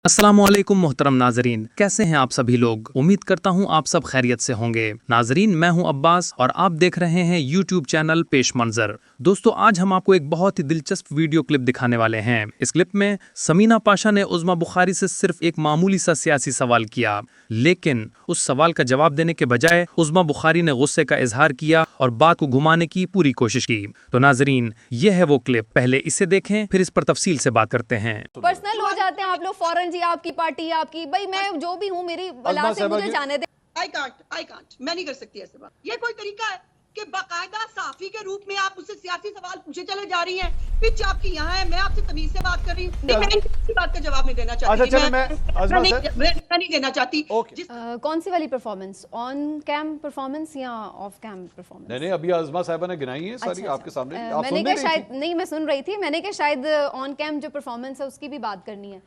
अस्सलामुअलैकुम मोहतरम नाजरीन, कैसे हैं आप सभी लोग। उम्मीद करता हूं आप सब खैरियत से होंगे। नाजरीन, मैं हूं अब्बास और आप देख रहे हैं यूट्यूब चैनल पेश मंजर। दोस्तों, आज हम आपको एक बहुत ही दिलचस्प वीडियो क्लिप दिखाने वाले हैं। इस क्लिप में समीना पाशा ने उज़्मा बुखारी से सिर्फ एक मामूली सा सियासी सवाल किया, लेकिन उस सवाल का जवाब देने के बजाय उज़्मा बुखारी ने गुस्से का इजहार किया और बात को घुमाने की पूरी कोशिश की। तो नाजरीन, ये है वो क्लिप, पहले इसे देखें फिर इस पर तफसील से बात करते हैं। पर्सनल हो जाते हैं आप लोग फौरन, जी आपकी पार्टी आपकी, भाई मैं जो भी हूँ मेरी बला से मुझे जाने दे। आई कांट मैं नहीं कर सकती ऐसे बात। ये कोई तरीका है कि बाकायदा साफी के रूप में आप उससे सियासी सवाल पूछे चले जा रही हैं। पिच आपकी यहाँ है, मैं आपसे तमीज से बात कर रही हूँ। मैं किसी बात का जवाब नहीं देना चाहती। अच्छा, मैं नहीं देना चाहती। कौन सी वाली परफॉर्मेंस, ऑन कैम परफॉर्मेंस या ऑफ कैम परफॉर्मेंस? नहीं, अभी आज़मा साहिबा ने गिनाई है सारी आपके सामने। आप मैंने कहा शायद नहीं, मैं सुन रही थी, मैंने कहा शायद ऑन कैम जो परफॉर्मेंस है उसकी भी बात करनी है।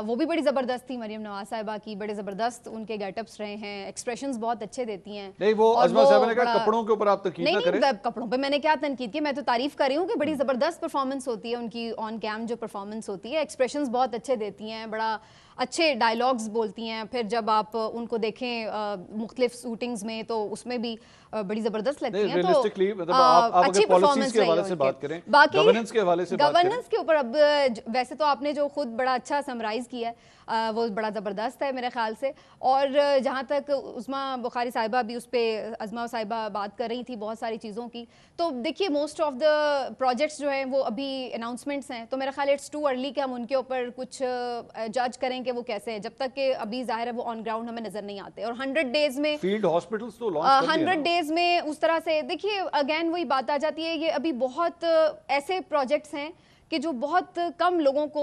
वो भी बड़ी जबरदस्त थी मरियम नवाज साहिबा की, बड़े जबरदस्त उनके गेटअप्स रहे हैं, एक्सप्रेशंस बहुत अच्छे देती हैं। नहीं, वो आज़मा साहिबा ने कहा कपड़ों के ऊपर आप तनकीद ना करें। कपड़ों पे मैंने क्या तनकीद की, मैं तो तारीफ कर रही हूँ कि बड़ी जबरदस्त परफॉर्मेंस होती है उनकी, ऑन कैम जो परफॉर्मेंस होती है, एक्सप्रेशंस बहुत अच्छे देती हैं, बड़ा अच्छे डायलॉग्स बोलती हैं। फिर जब आप उनको देखें मुख्तलिफ शूटिंग्स में तो उसमें भी बड़ी जबरदस्त लगती हैं। तो अच्छी परफॉर्मेंस रही है उनकी। बाकी गवर्नेंस के हवाले से गवर्नेंस के ऊपर अब वैसे तो आपने जो खुद बड़ा अच्छा समराइज किया है वो बड़ा ज़बरदस्त है मेरे ख्याल से। और जहाँ तक उज़्मा बुखारी साहिबा भी उस पर अज़मा साहिबा बात कर रही थी बहुत सारी चीज़ों की, तो देखिए मोस्ट ऑफ द प्रोजेक्ट्स जो हैं वो अभी अनाउंसमेंट्स हैं, तो मेरा ख्याल इट्स टू अर्ली कि हम उनके ऊपर कुछ जज करें कि वो कैसे हैं, जब तक कि अभी जाहिर है वो ऑन ग्राउंड हमें नज़र नहीं आते। और 100 डेज में फील्ड हॉस्पिटल्स तो लॉन्च कर दिए 100 डेज में उस तरह से देखिए, अगेन वही बात आ जाती है, ये अभी बहुत ऐसे प्रोजेक्ट्स हैं कि जो बहुत कम लोगों को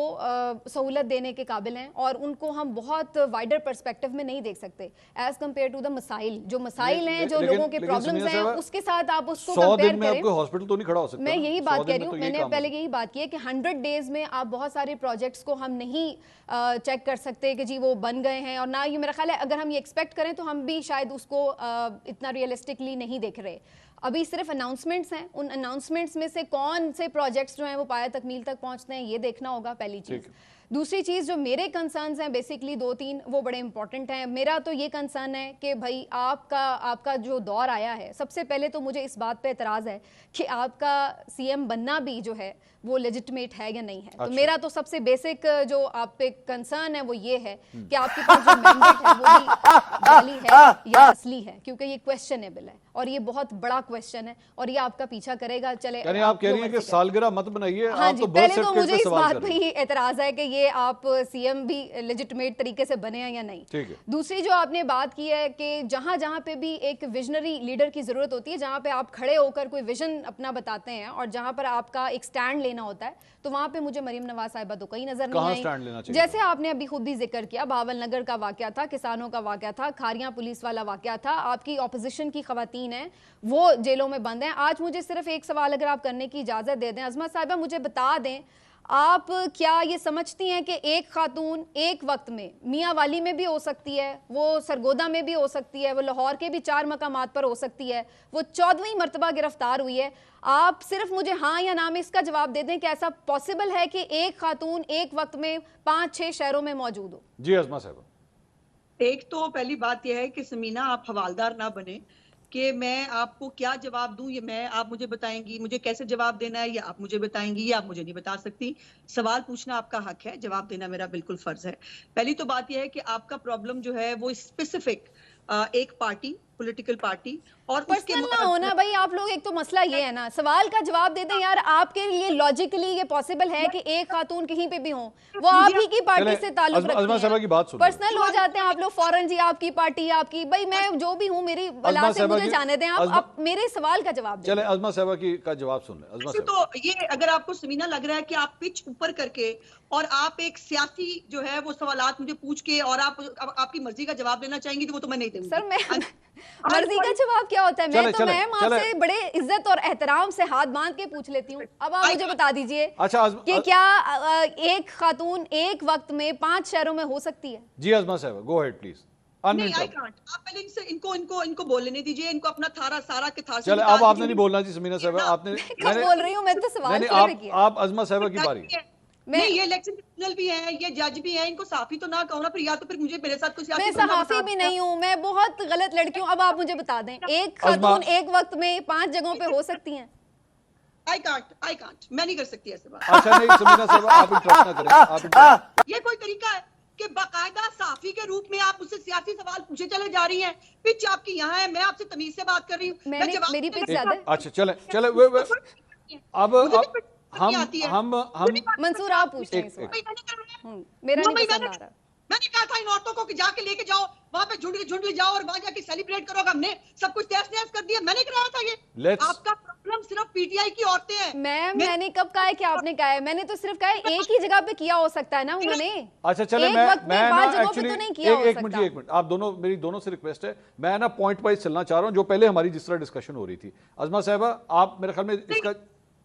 सहूलत देने के काबिल हैं और उनको हम बहुत वाइडर पर्सपेक्टिव में नहीं देख सकते एज कम्पेयर टू द मसाइल, जो मसाइल हैं, जो लोगों के प्रॉब्लम्स हैं, उसके साथ आप उसको कंपेयर करें। हॉस्पिटल तो नहीं खड़ा हो सकता। मैं यही बात कह रही हूँ, मैंने पहले यही बात की है कि 100 डेज में आप बहुत सारे प्रोजेक्ट्स को हम नहीं चेक कर सकते कि जी वो बन गए हैं, और ना ये मेरा ख्याल है अगर हम ये एक्सपेक्ट करें तो हम भी शायद उसको इतना रियलिस्टिकली नहीं देख रहे। अभी सिर्फ अनाउंसमेंट्स हैं, उन अनाउंसमेंट्स में से कौन से प्रोजेक्ट्स जो हैं वो पाया तकमील तक पहुंचते हैं ये देखना होगा, पहली चीज़। दूसरी चीज़ जो मेरे कंसर्न्स हैं बेसिकली 2-3 वो बड़े इंपॉर्टेंट हैं। मेरा तो ये कंसर्न है कि भाई आपका जो दौर आया है, सबसे पहले तो मुझे इस बात पे एतराज़ है कि आपका सीएम बनना भी जो है वो लेजिटिमेट है या नहीं है। तो मेरा तो सबसे बेसिक जो आप पे कंसर्न है वो ये है कि आपके पास जो मैंडेट है वो भी जाली है या असली है, क्योंकि ये क्वेश्चनेबल है और ये बहुत बड़ा क्वेश्चन है और ये आपका पीछा करेगा। चले यानी आप कह रही हैं कि सालगिरह मत बनाइए। हाँ जी, पहले तो मुझे इस बात पे ही एतराज है कि ये आप सीएम भी लेजिटिमेट तरीके से बने हैं या नहीं। दूसरी जो आपने बात की है कि जहां जहां पे भी एक विजनरी लीडर की जरूरत होती है, जहां पे आप खड़े होकर कोई विजन अपना बताते हैं और जहां पर आपका एक स्टैंड लेना होता है, तो वहां पे मुझे मरियम नवाज साहिबा तो कहीं नजर नहीं आई। जैसे आपने अभी खुद भी जिक्र किया, बावल नगर का वाकया था, किसानों का वाकया था, खारियां पुलिस वाला वाकया था, आपकी ऑपोजिशन की खवातीन है वो जेलों में बंद हैं। आज मुझे सिर्फ एक सवाल अगर आप करने की इजाजत दे दें, अज़मा साहिबा मुझे बता दें, आप क्या ये समझती हैं कि एक खातून एक वक्त में मियाँ वाली में भी हो सकती है, वो सरगोदा में भी हो सकती है, वो लाहौर के भी 4 मकामात पर हो सकती है, वो 14वीं मरतबा गिरफ्तार हुई है? आप सिर्फ मुझे हाँ या ना में इसका जवाब दे दें कि ऐसा पॉसिबल है कि एक खातून एक वक्त में 5-6 शहरों में मौजूद हो? जी अज़मा साहिबा, एक तो पहली बात यह है कि समीना आप हवालदार ना बने कि मैं आपको क्या जवाब दूं, ये आप मुझे बताएंगी, मुझे कैसे जवाब देना है, या आप मुझे बताएंगी, या आप मुझे नहीं बता सकती। सवाल पूछना आपका हक है, जवाब देना मेरा बिल्कुल फर्ज है। पहली तो बात यह है कि आपका प्रॉब्लम जो है वो स्पेसिफिक एक पार्टी, पॉलिटिकल पार्टी और पर्सनल ना होना भाई। आप लोग, एक तो मसला ये है ना, सवाल का जवाब दे दें यार। आपके लिए लॉजिकली ये पॉसिबल है कि एक खातून कहीं पे भी हो, वो आप ही की पार्टी से ताल्लुक रखती है, पर्सनल हो जाते हैं आप लोग फौरन, जी आपकी पार्टी आपकी, भाई मैं जो भी हूँ मेरी बला से मुझे जाने दें। आप मेरे सवाल का जवाब दें। चले अज़मा साहिबा का जवाब सुन लें। तो ये अगर आपको समीना लग रहा है कि आप पिच ऊपर करके और आप एक सियासी जो है वो सवालात मुझे पूछ के और आप आपकी मर्जी का जवाब देना चाहेंगी, तो वो तो मैं नहीं दूंगी। सर मैं मर्जी का जवाब क्या होता है? मैं तो आपसे बड़े इज्जत और एहतराम से हाथ बांध के पूछ लेती हूँ। अब आप मुझे बता दीजिए कि क्या एक खातून एक वक्त में 5 शहरों में हो सकती है? जी अज़मा साहिबा, गो अहेड प्लीज। नहीं, आई कांट। आप पहले इनको बोलने दीजिए, इनको अपना सारा के थार। चले अब आपने नहीं बोलना जी समीना साहिबा, आपने कब बोल रही हूँ मैं, तो सवाल आप अज़मा साहिबा की बारी है। नहीं, ये इलेक्शन ट्रिब्यूनल भी है, ये जज भी है, इनको साफी तो ना कहो ना, फिर या तो फिर मुझे मेरे साथ कुछ मैं सहाफी भी नहीं हूँ, मैं बहुत गलत लड़की हूँ। अब आप मुझे बता दें, एक खातून एक वक्त में 5 जगहों पे हो सकती हैं? आई कांट, मैं नहीं कर सकती ऐसे बात। अच्छा नहीं समीना साहब, आप इंटरप्ट ना करें, आप interrupt- ये कोई तरीका है कि बाकायदा साफी के रूप में आप मुझसे सियासी सवाल पूछे चले जा रही हैं? पिच आपकी यहाँ है, मैं आपसे तमीज से बात कर रही हूँ। मेरी पिच ज्यादा है। अच्छा चले अब हम मंसूर आप पूछ रहे हैं इस बार। मेरा नहीं पसंद आ रहा। मैंने कहा था इन औरतों को कि जाके लेके जाओ, वहां पे झुंड ले जाओ और वहां जाके सेलिब्रेट करो। हमने सब कुछ तहस नहस कर दिया, मैंने कराया था ये। आपका प्रॉब्लम सिर्फ पीटीआई की औरतें हैं। मैंने कब कहा है कि आपने कहा है? मैंने तो सिर्फ कहा है एक ही जगह पे किया हो सकता है ना उन्होंने। अच्छा चले एक मैं वक्त में 5 जगहों पे तो नहीं किया हो एक मिनट आप दोनों, मेरी दोनों से रिक्वेस्ट है, मैं ना पॉइंट वाइज चलना चाह रहा हूँ, जो पहले हमारी जिस तरह डिस्कशन हो रही थी। अज़मा साहिबा आप मेरे ख्याल में इसका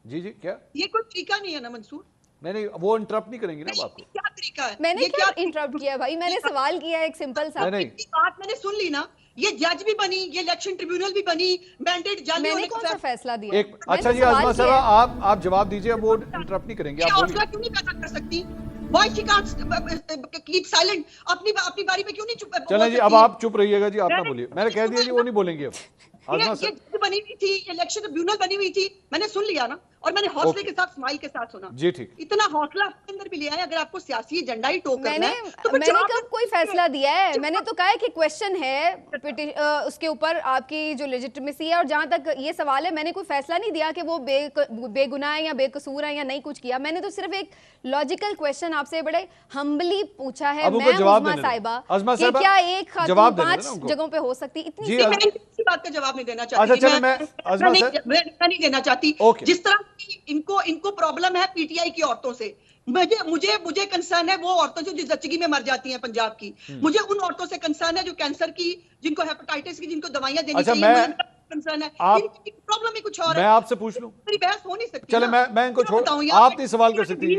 जी क्या ये कोई तरीका नहीं है ना मंसूर? नहीं वो इंटरप्ट नहीं करेंगी ना आपको। क्या तरीका है? मैंने क्या इंटरप्ट किया भाई? मैंने सवाल किया है एक सिंपल सा। नहीं बात मैंने सुन ली ना, ये जज भी बनी, ये इलेक्शन ट्रिब्यूनल भी बनी, मैंडेट जाली मैंने कौन सा फैसला दिया? अच्छा जी अज़मा साहिबा आप जवाब दीजिए, वो इंटरप्ट नहीं करेंगे, आप बोलिए। क्यों नहीं पैदा कर सकती? Why she can't keep silent? अपनी बारी में क्यों नहीं चुप? चलें जी अब आप चुप रहिएगा जी, आप ना बोलिए, मैंने कह दिया जी वो नहीं बोलेंगे अब। ये बनी हुई थी, इलेक्शन ट्रिब्यूनल बनी हुई थी, मैंने सुन लिया ना, और मैंने हौसले के साथ स्माइल के साथ सुना जी। ठीक, इतना हौसला आपके अंदर भी लिया है। अगर आपको सियासी एजेंडा ही टोक करना है तो मैंने कब कोई फैसला दिया है? मैंने तो कहा है कि क्वेश्चन है उसके ऊपर आपकी जो लेजिटिमेसी है, और जहां तक ये सवाल है मैंने कोई फैसला नहीं दिया कि वो बेगुनाह है या बेकसूर है या नहीं कुछ किया। मैंने तो सिर्फ एक लॉजिकल क्वेश्चन आपसे बड़े हम्बली पूछा है। मैं उज़मा साहिबा कि क्या एक खातून 5 जगहों पे हो सकती? इतनी बात का जवाब नहीं देना चाहती। अच्छा मैं नहीं देना चाहती। जिस तरह इनको प्रॉब्लम है पीटीआई की औरतों से, मुझे कंसर्न है वो औरतों जो जच्चगी में मर जाती हैं पंजाब की। मुझे उन औरतों से कंसर्न है जो कैंसर की, जिनको हेपेटाइटिस की, जिनको दवाइयां देनी चाहिए, कंसर्न है। प्रॉब्लम ही कुछ और है। मैं आपसे पूछ लूं, मेरी बहस हो नहीं सकती। चले मैं इनको छोड़, आप नहीं सवाल कर सकती।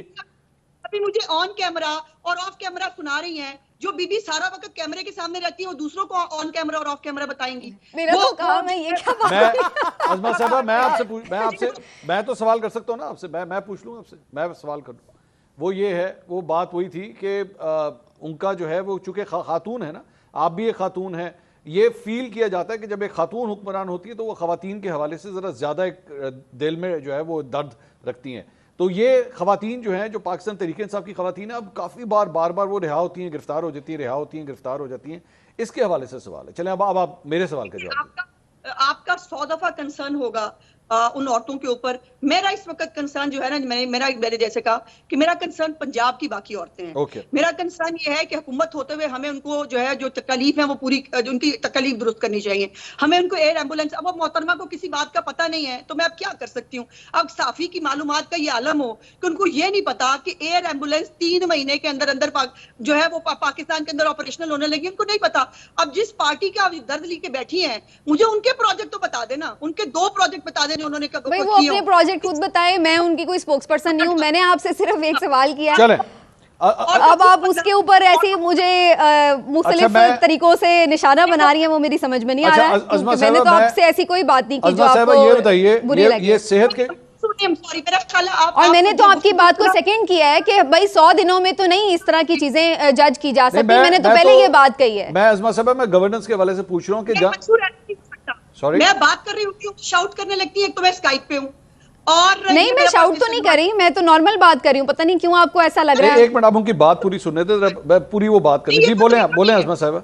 अभी मुझे ऑन कैमरा और ऑफ कैमरा सुना रही हैं। जो बीबी सारा वक्त कैमरे के सामने रहती है वो दूसरों को ऑन कैमरा और ऑफ कैमरा बताएंगी। मेरा तो काम है ये क्या बात है? अज़मा साहिबा मैं तो सवाल कर सकता हूँ ना आपसे, मैं पूछ लूँ आपसे, मैं सवाल कर लूँ। वो ये है, वो बात वही थी कि उनका जो है वो चूंकि खातून है ना, आप भी एक खातून है, ये फील किया जाता है कि जब एक खातून हुक्मरान होती है तो वो खवातीन के हवाले से ज़रा ज़्यादा एक दिल में जो है वो दर्द रखती हैं। तो ये खवातीन जो हैं, जो पाकिस्तान तहरीक इंसाफ की खवातीन है, अब काफ़ी बार वो रिहा होती हैं, गिरफ्तार हो जाती हैं, रिहा होती हैं, गिरफ्तार हो जाती हैं। इसके हवाले से सवाल है। चलें अब आप मेरे सवाल का जवाब। आपका 100 दफा कंसर्न होगा उन औरतों के ऊपर। मेरा इस वक्त कंसर्न जो है ना, मैंने जैसे कहा कि मेरा कंसर्न पंजाब की बाकी औरतें हैं। मेरा कंसर्न ये है कि हुकूमत होते हुए हमें उनको जो है जो तकलीफ है वो पूरी, जो उनकी तकलीफ दुरुस्त करनी चाहिए। हमें उनको एयर एम्बुलेंस, अब मोहतरमा को किसी बात का पता नहीं है तो मैं अब क्या कर सकती हूँ? अब साफी की मालूमात का ये आलम हो कि उनको ये नहीं पता कि एयर एम्बुलेंस 3 महीने के अंदर जो है वो पाकिस्तान के अंदर ऑपरेशनल होने लगी, उनको नहीं पता। अब जिस पार्टी का दर्द लेके बैठी है, मुझे उनके प्रोजेक्ट तो बता देना, उनके 2 प्रोजेक्ट बता देने उन्होंने भाई वो अपने प्रोजेक्ट खुद बताए, मैं उनकी कोई स्पोक्स पर्सन नहीं हूँ। मैंने आपसे सिर्फ एक सवाल किया। चले अब आप उसके ऊपर ऐसे मुझे मुख्तलिफ तरीकों से निशाना बना रही हैं, वो मेरी समझ में नहीं आ रहा है। मैंने तो आपसे ऐसी कोई बात नहीं की जो आपको बुरी लगी। ये सेहत के और मैंने तो आपकी बात को सेकंड किया है कि भाई 100 दिनों में तो नहीं इस तरह की चीजें जज की जा सकती। मैंने तो पहले ये बात कही है। मैं अज़मा साहिबा, मैं गवर्नेंस के हवाले से पूछ रहा हूँ कि सॉरी मैं बात कर रही हूँ, शाउट करने लगती है। एक तो मैं स्काइप पे हूँ और नहीं, मैं शाउट तो नहीं कर रही, मैं तो नॉर्मल बात कर रही हूँ। पता नहीं क्यों आपको ऐसा लग रहा है। एक मिनट आप उनकी बात पूरी सुनने दे, पूरी वो बात करें। जी बोले अज़मा साहिबा।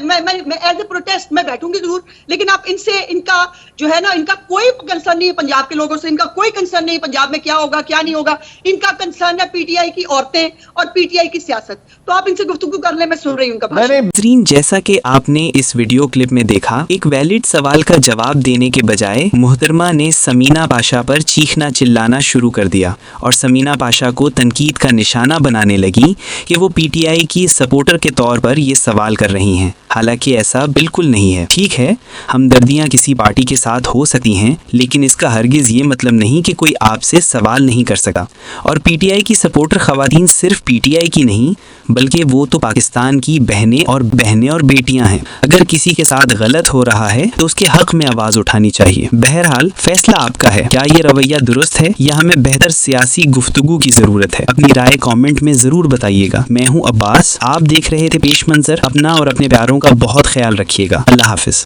मैं एज ए प्रोटेस्ट मैं बैठूंगी जरूर, लेकिन आप इनसे, इनका जो है ना, इनका कोई कंसर्न नहीं है पंजाब के लोगों से, इनका कोई कंसर्न नहीं है पंजाब में क्या होगा क्या नहीं होगा। इनका कंसर्न है पीटीआई की औरतें और पीटीआई की सियासत। तो आप इनसे गुफ्तगू कर ले, मैं सुन रही हूँ उनका भाषण। नाज़रीन, जैसा कि आपने इस वीडियो क्लिप में देखा, एक वैलिड सवाल का जवाब देने के बजाय मोहतरमा ने समीना पाशा पर चीखना चिल्लाना शुरू कर दिया और समीना पाशा को तनकीद का निशाना बनाने लगी कि वो पीटीआई की सपोर्टर के तौर पर ये सवाल कर रही हैं। हालांकि ऐसा बिल्कुल नहीं है। ठीक है, हमदर्दियां किसी पार्टी के साथ हो सकती हैं, लेकिन इसका हरगिज ये मतलब नहीं कि कोई आपसे सवाल नहीं कर सका। और पीटीआई की सपोर्टर खवातीन सिर्फ पीटीआई की नहीं, बल्कि वो तो पाकिस्तान की बहनें और बेटियां हैं। अगर किसी के साथ गलत हो रहा है तो उसके हक में आवाज उठानी चाहिए। बहरहाल फैसला आपका है, क्या ये रवैया दुरुस्त है या हमें बेहतर सियासी गुफ्तगू की जरूरत है? अपनी राय कमेंट में जरूर बताइएगा। मैं हूं अब्बास, आप देख रहे थे पेश मंजर। अपना और अपने प्यारों का बहुत ख्याल रखिएगा। अल्लाह हाफिज।